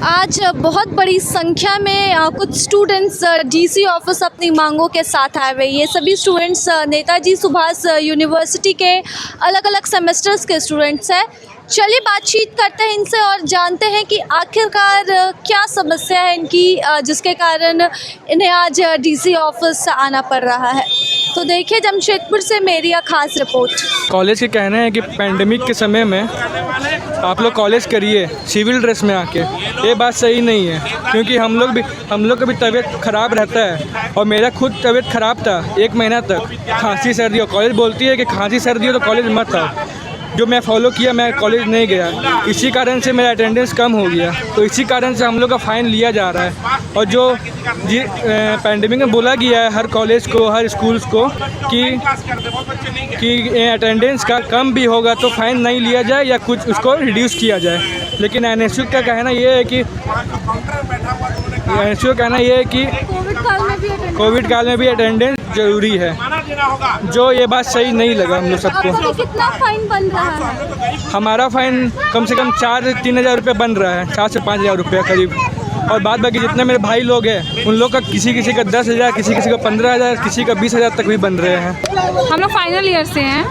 आज बहुत बड़ी संख्या में कुछ स्टूडेंट्स डीसी ऑफिस अपनी मांगों के साथ आए हुए। ये सभी स्टूडेंट्स नेताजी सुभाष यूनिवर्सिटी के अलग अलग सेमेस्टर्स के स्टूडेंट्स हैं। चलिए बातचीत करते हैं इनसे और जानते हैं कि आखिरकार क्या समस्या है इनकी जिसके कारण इन्हें आज डीसी ऑफिस आना पड़ रहा है। तो देखिए जमशेदपुर से मेरी खास रिपोर्ट। कॉलेज के कहना है कि पैंडमिक के समय में आप लोग कॉलेज करिए सिविल ड्रेस में आके, ये बात सही नहीं है क्योंकि हम लोग का भी तबीयत ख़राब रहता है और मेरा खुद तबीयत ख़राब था 1 महीना तक, खांसी सर्दी। और कॉलेज बोलती है कि खांसी सर्दी हो तो कॉलेज मत आओ। जो मैं फॉलो किया, मैं कॉलेज नहीं गया, इसी कारण से मेरा अटेंडेंस कम हो गया। तो इसी कारण से हम लोग का फ़ाइन लिया जा रहा है। और जो पैंडमिक में बोला गया है हर कॉलेज को, हर स्कूल्स को कि अटेंडेंस का कम भी होगा तो फ़ाइन नहीं लिया जाए या कुछ उसको रिड्यूस किया जाए। लेकिन एनएसयू का कहना ये है कि कोविड काल में भी अटेंडेंस ज़रूरी है, जो ये बात सही नहीं लगा हम लोग सबको। कितना फाइन बन रहा है? हमारा फ़ाइन कम से कम 4 से 3 हज़ार रुपये बन रहा है, 4 से 5 हज़ार रुपये करीब। और बाद बाकी जितने मेरे भाई लोग हैं उन लोग का किसी का 10 हज़ार, किसी का 15 हज़ार, किसी का 20 हज़ार तक भी बन रहे हैं। हम लोग फाइनल ईयर से हैं।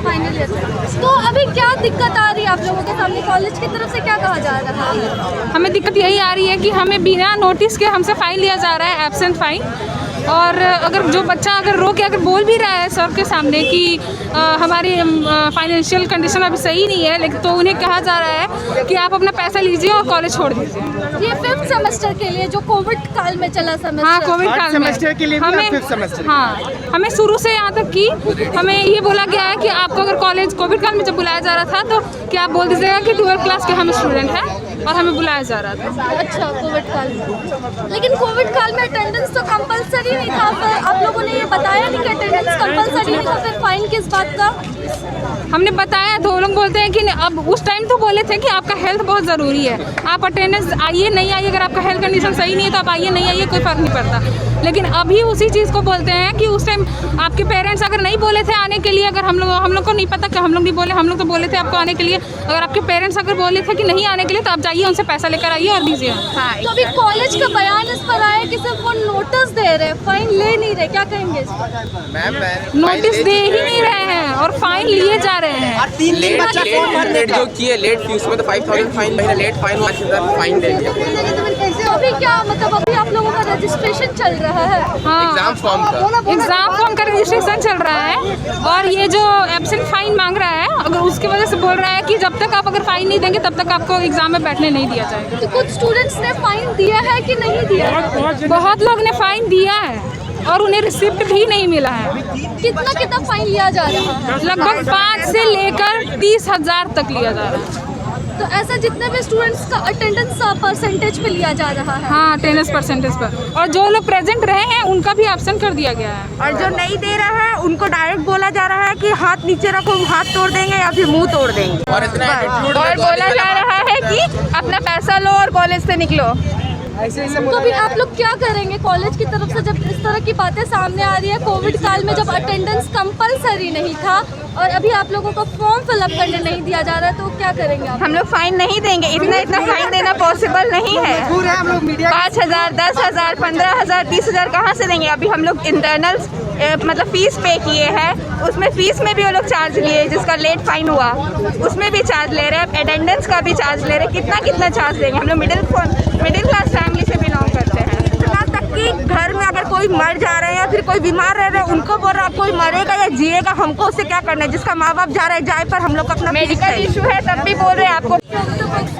तो अभी क्या दिक्कत आ रही है आप लोगों के सामने? कॉलेज की तरफ से क्या कहा जा रहा है? हमें दिक्कत यही आ रही है कि हमें बिना नोटिस के हमसे फ़ाइन लिया जा रहा है, एब्सेंट फ़ाइन। और अगर जो बच्चा अगर बोल भी रहा है सर के सामने कि हमारी फाइनेंशियल कंडीशन अभी सही नहीं है, लेकिन तो उन्हें कहा जा रहा है कि आप अपना पैसा लीजिए और कॉलेज छोड़ दीजिए। ये 5th सेमेस्टर के लिए जो कोविड काल में चला सेमेस्टर। हाँ, कोविड काल में सेमेस्टर के लिए हमें शुरू से यहाँ तक कि हमें ये बोला गया है कि आपको अगर कॉलेज कोविड काल में जब बुलाया जा रहा था तो क्या आप बोल दीजिएगा कि 12th क्लास के हम स्टूडेंट हैं और हमें बुलाया जा रहा था। अच्छा, कोविड काल में। लेकिन कोविड काल में अटेंडेंस तो कंपलसरी नहीं था। आप लोगों ने ये बताया नहीं कि अटेंडेंस कंपलसरी नहीं था, फिर फाइन किस बात का? हमने बताया तो वो लोग बोलते हैं कि अब उस टाइम तो बोले थे कि आपका हेल्थ बहुत ज़रूरी है, आप अटेंडेंस आइए नहीं आइए, अगर आपका हेल्थ कंडीशन सही नहीं है तो आप आइए नहीं आइए, कोई फ़र्क नहीं पड़ता। लेकिन अभी उसी चीज़ को बोलते हैं कि उस टाइम आपके पेरेंट्स अगर नहीं बोले थे आने के लिए, अगर हम लोग को नहीं पता कि हम लोग नहीं बोले, हम लोग तो बोले थे आपको आने के लिए। अगर आपके पेरेंट्स अगर बोले थे कि नहीं आने के लिए तो आप जाइए उनसे पैसा लेकर आइए और दीजिए। हाँ, तो अभी कॉलेज का बयान इस पर आया कि सिर्फ वो नोटिस दे रहे, फाइन ले नहीं रहे, क्या कहेंगे इस पर? नोटिस दे ही नहीं रहे हैं और फाइन लिए जा रहे हैं। लेट जो किए लेट फीस में तो 5000 फाइन, लेट फाइन 5000 फाइन दे दिया। तो अभी क्या मतलब अभी आप लोगों का रजिस्ट्रेशन चल रहा है? हाँ, एग्जाम फॉर्म का रजिस्ट्रेशन चल रहा है। और ये जो एब्सेंट फाइन मांग रहा है, अगर उसकी वजह से बोल रहा है कि जब तक आप अगर फाइन नहीं देंगे तब तक आपको एग्जाम में बैठने नहीं दिया जाएगा। तो कुछ स्टूडेंट्स ने फाइन दिया है कि नहीं दिया है? बहुत लोग ने फाइन दिया है और उन्हें रिसिप्ट भी नहीं मिला है। कितना फाइन लिया जा रहा है? लगभग 5 से लेकर 30,000 तक लिया जा रहा है। तो ऐसा जितने भी स्टूडेंट्स का अटेंडेंस परसेंटेज पे लिया जा रहा है? हाँ, अटेंडेंस परसेंटेज पर। और जो लोग प्रेजेंट रहे हैं उनका भी एब्सेंट कर दिया गया है। और जो नहीं दे रहा है उनको डायरेक्ट बोला जा रहा है कि हाथ नीचे रखो, हाथ तोड़ देंगे या फिर मुंह तोड़ देंगे। और बोला जा रहा है कि अपना पैसा लो और कॉलेज से निकलो। तो अभी आप लोग क्या करेंगे कॉलेज की तरफ से जब इस तरह की बातें सामने आ रही है? कोविड काल में जब अटेंडेंस कंपलसरी नहीं था और अभी आप लोगों को फॉर्म फिलअप करने नहीं दिया जा रहा है, तो क्या करेंगे आप? हम लोग फाइन नहीं देंगे, इतना फाइन देना पॉसिबल नहीं है। 5,000, 10,000, 15,000, 30,000 कहाँ से देंगे? अभी हम लोग इंटरनल्स मतलब फीस पे किए हैं, उसमें फीस में भी वो लोग चार्ज लिए, जिसका लेट फाइन हुआ उसमें भी चार्ज ले रहे हैं, अटेंडेंस का भी चार्ज ले रहे हैं। कितना चार्ज देंगे? हम लोग मिडिल क्लास फैमिली से बिलोंग करते हैं। यहाँ तक कि घर में अगर कोई मर जा रहे हैं या फिर कोई बीमार रह रहे हैं, उनको बोल रहा है कोई मरेगा या जिएगा, हमको उससे क्या करना है? जिसका माँ बाप जा रहा है जाए, पर हम लोग अपना मेडिकल इशू है तब भी बोल रहे हैं आपको।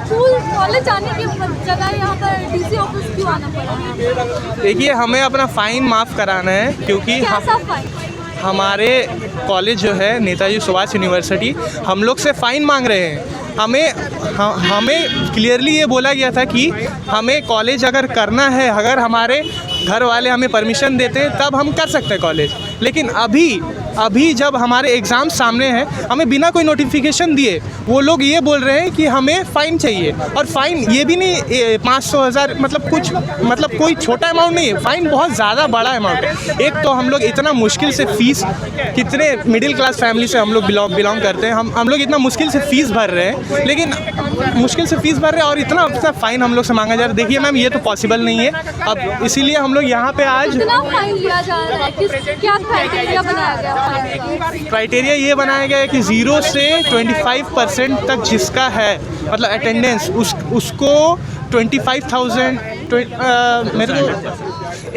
स्कूल कॉलेज आने की जगह यहाँ पर डीसी ऑफिस क्यों आना पड़ा? देखिए, हमें अपना फ़ाइन माफ़ कराना है क्योंकि हमारे कॉलेज जो है नेताजी सुभाष यूनिवर्सिटी हम लोग से फ़ाइन मांग रहे हैं। हमें क्लियरली ये बोला गया था कि हमें कॉलेज अगर करना है, अगर हमारे घर वाले हमें परमिशन देते हैं तब हम कर सकते हैं कॉलेज। लेकिन अभी जब हमारे एग्ज़ाम सामने हैं, हमें बिना कोई नोटिफिकेशन दिए वो लोग ये बोल रहे हैं कि हमें फ़ाइन चाहिए। और फ़ाइन ये भी नहीं 500,000 मतलब कुछ मतलब कोई छोटा अमाउंट नहीं है, फ़ाइन बहुत ज़्यादा बड़ा अमाउंट है। एक तो हम लोग इतना मुश्किल से फ़ीस, कितने मिडिल क्लास फैमिली से हम लोग बिलोंग करते हैं, हम लोग इतना मुश्किल से फ़ीस भर रहे हैं, लेकिन मुश्किल से फ़ीस भर रहे हैं और इतना फ़ाइन हम लोग से मांगा जा रहा है। देखिए मैम, ये तो पॉसिबल नहीं है। अब इसीलिए हम लोग यहाँ पे आज कितना फाइन लिया जा रहा है, क्या क्राइटेरिया बनाया गया फाइन का? क्राइटेरिया ये बनाया गया है कि 0 से 25% तक जिसका है मतलब अटेंडेंस उसको 25,000 मेरे को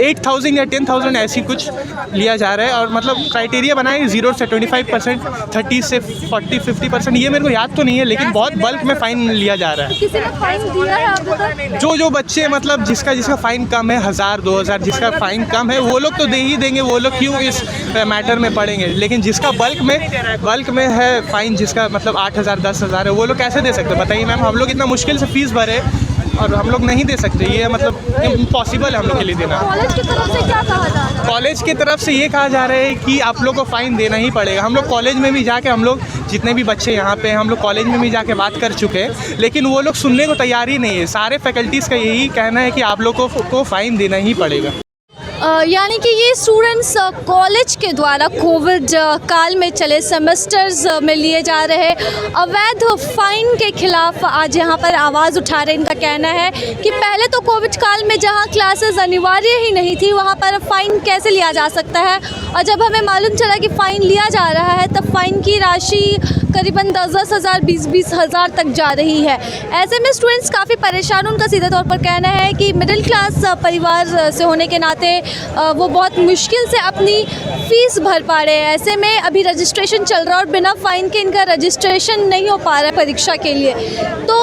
8,000 या 10,000 ऐसी कुछ लिया जा रहा है। और मतलब क्राइटेरिया बनाया है 0 से 25%, 30 से 40-50%, ये मेरे को याद तो नहीं है, लेकिन बहुत बल्क में फ़ाइन लिया जा रहा है। किसी ने फाइन दिया है अभी तक? जो बच्चे मतलब जिसका फ़ाइन कम है 1,000-2,000, जिसका फ़ाइन कम है वो लोग तो दे ही देंगे, वो लोग क्यों इस मैटर में पड़ेंगे। लेकिन जिसका बल्क में है फ़ाइन, जिसका मतलब 8,000-10,000 है, वो लोग कैसे दे सकते हैं बताइए मैम। हम लोग इतना मुश्किल से फ़ीस भरे और हम लोग नहीं दे सकते, ये मतलब इम्पॉसिबल है हम लोग के लिए देना। कॉलेज की तरफ से क्या कहा जा रहा है? कॉलेज की तरफ से ये कहा जा रहा है कि आप लोग को फ़ाइन देना ही पड़ेगा। हम लोग कॉलेज में भी जाके, हम लोग जितने भी बच्चे यहाँ पे हैं, हम लोग कॉलेज में भी जाके बात कर चुके हैं, लेकिन वो लोग सुनने को तैयार ही नहीं है। सारे फैकल्टीज़ का यही कहना है कि आप लोग को फ़ाइन देना ही पड़ेगा। यानी कि ये स्टूडेंट्स कॉलेज के द्वारा कोविड काल में चले सेमेस्टर्स में लिए जा रहे अवैध फ़ाइन के खिलाफ आज यहाँ पर आवाज़ उठा रहे। इनका कहना है कि पहले तो कोविड काल में जहाँ क्लासेस अनिवार्य ही नहीं थी, वहाँ पर फ़ाइन कैसे लिया जा सकता है, और जब हमें मालूम चला कि फ़ाइन लिया जा रहा है तब फ़ाइन की राशि करीबन 10-10 हज़ार 20-20 हज़ार तक जा रही है। ऐसे में स्टूडेंट्स काफ़ी परेशान। उनका सीधे तौर पर कहना है कि मिडिल क्लास परिवार से होने के नाते वो बहुत मुश्किल से अपनी फ़ीस भर पा रहे हैं। ऐसे में अभी रजिस्ट्रेशन चल रहा है और बिना फ़ाइन के इनका रजिस्ट्रेशन नहीं हो पा रहा है परीक्षा के लिए। तो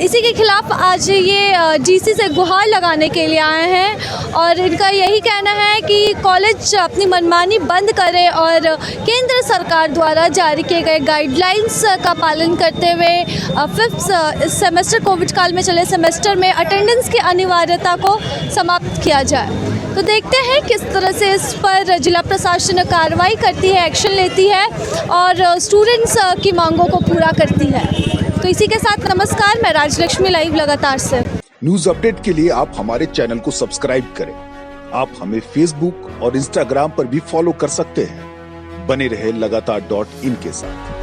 इसी के खिलाफ आज ये डीसी से गुहार लगाने के लिए आए हैं और इनका यही कहना है कि कॉलेज अपनी मनमानी बंद करे और केंद्र सरकार द्वारा जारी किए गए गाइडलाइंस का पालन करते हुए 5th सेमेस्टर कोविड काल में चले सेमेस्टर में अटेंडेंस की अनिवार्यता को समाप्त किया जाए। तो देखते हैं किस तरह से इस पर जिला प्रशासन कार्रवाई करती है, एक्शन लेती है और स्टूडेंट्स की मांगों को पूरा करती है। तो इसी के साथ नमस्कार, मैं राजलक्ष्मी लाइव लगातार से। न्यूज अपडेट के लिए आप हमारे चैनल को सब्सक्राइब करें। आप हमें फेसबुक और इंस्टाग्राम पर भी फॉलो कर सकते हैं। बने रहे लगातार.in के साथ।